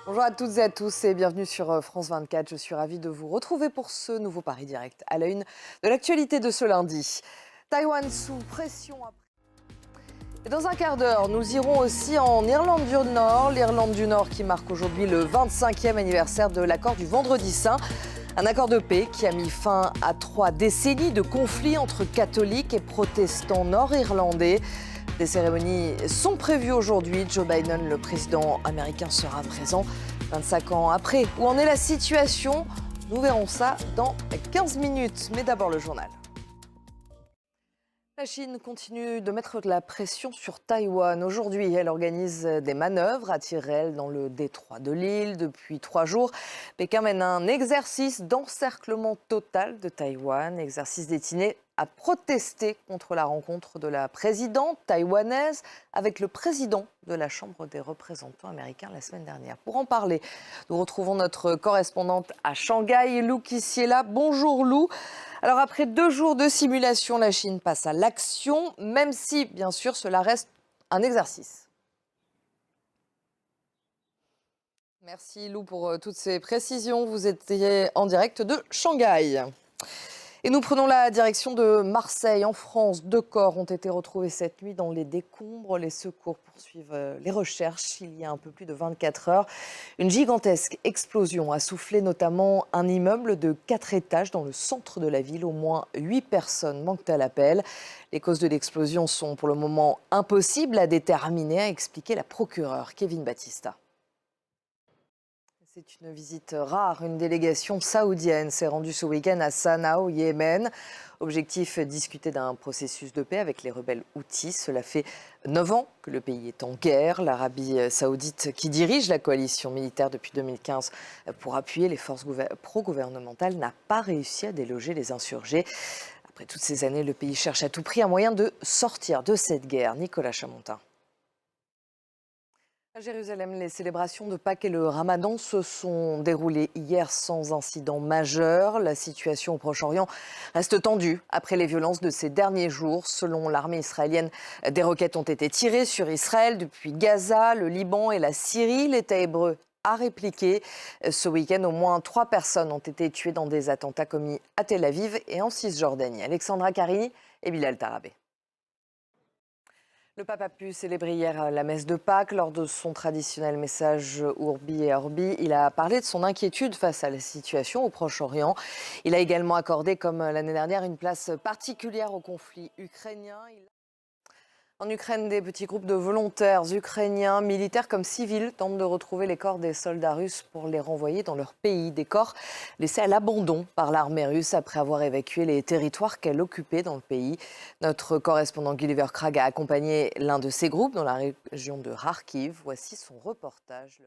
Bonjour à toutes et à tous et bienvenue sur France 24. Je suis ravie de vous retrouver pour ce nouveau Paris Direct à la une de l'actualité de ce lundi. Taïwan sous pression après. Et dans un quart d'heure, nous irons aussi en Irlande du Nord. L'Irlande du Nord qui marque aujourd'hui le 25e anniversaire de l'accord du Vendredi Saint. Un accord de paix qui a mis fin à 3 décennies de conflits entre catholiques et protestants nord-irlandais. Des cérémonies sont prévues aujourd'hui. Joe Biden, le président américain, sera présent 25 ans après. Où en est la situation? Nous verrons ça dans 15 minutes. Mais d'abord le journal. La Chine continue de mettre de la pression sur Taïwan. Aujourd'hui, elle organise des manœuvres à Tirel dans le détroit de l'île. Depuis 3 jours, Pékin mène un exercice d'encerclement total de Taïwan, exercice destiné à protester contre la rencontre de la présidente taïwanaise avec le président de la Chambre des représentants américains la semaine dernière. Pour en parler, nous retrouvons notre correspondante à Shanghai, Lou Kissiela. Bonjour Lou. Alors après 2 jours de simulation, la Chine passe à l'action, même si, bien sûr, cela reste un exercice. Merci Lou pour toutes ces précisions. Vous étiez en direct de Shanghai. Et nous prenons la direction de Marseille, en France. 2 corps ont été retrouvés cette nuit dans les décombres. Les secours poursuivent les recherches il y a un peu plus de 24 heures. Une gigantesque explosion a soufflé notamment un immeuble de 4 étages dans le centre de la ville. Au moins 8 personnes manquent à l'appel. Les causes de l'explosion sont pour le moment impossibles à déterminer, a expliqué la procureure Kevin Battista. C'est une visite rare. Une délégation saoudienne s'est rendue ce week-end à Sanaa, au Yémen. Objectif, discuter d'un processus de paix avec les rebelles houthis. Cela fait 9 ans que le pays est en guerre. L'Arabie saoudite, qui dirige la coalition militaire depuis 2015 pour appuyer les forces pro-gouvernementales, n'a pas réussi à déloger les insurgés. Après toutes ces années, le pays cherche à tout prix un moyen de sortir de cette guerre. Nicolas Chamontin. À Jérusalem, les célébrations de Pâques et le Ramadan se sont déroulées hier sans incident majeur. La situation au Proche-Orient reste tendue après les violences de ces derniers jours. Selon l'armée israélienne, des roquettes ont été tirées sur Israël depuis Gaza, le Liban et la Syrie. L'État hébreu a répliqué. Ce week-end, au moins 3 personnes ont été tuées dans des attentats commis à Tel Aviv et en Cisjordanie. Alexandra Carini et Bilal Tarabé. Le pape a pu célébrer hier la messe de Pâques. Lors de son traditionnel message Urbi et Orbi, il a parlé de son inquiétude face à la situation au Proche-Orient. Il a également accordé, comme l'année dernière, une place particulière au conflit ukrainien. En Ukraine, des petits groupes de volontaires ukrainiens, militaires comme civils, tentent de retrouver les corps des soldats russes pour les renvoyer dans leur pays. Des corps laissés à l'abandon par l'armée russe après avoir évacué les territoires qu'elle occupait dans le pays. Notre correspondant Gulliver Krag a accompagné l'un de ces groupes dans la région de Kharkiv. Voici son reportage.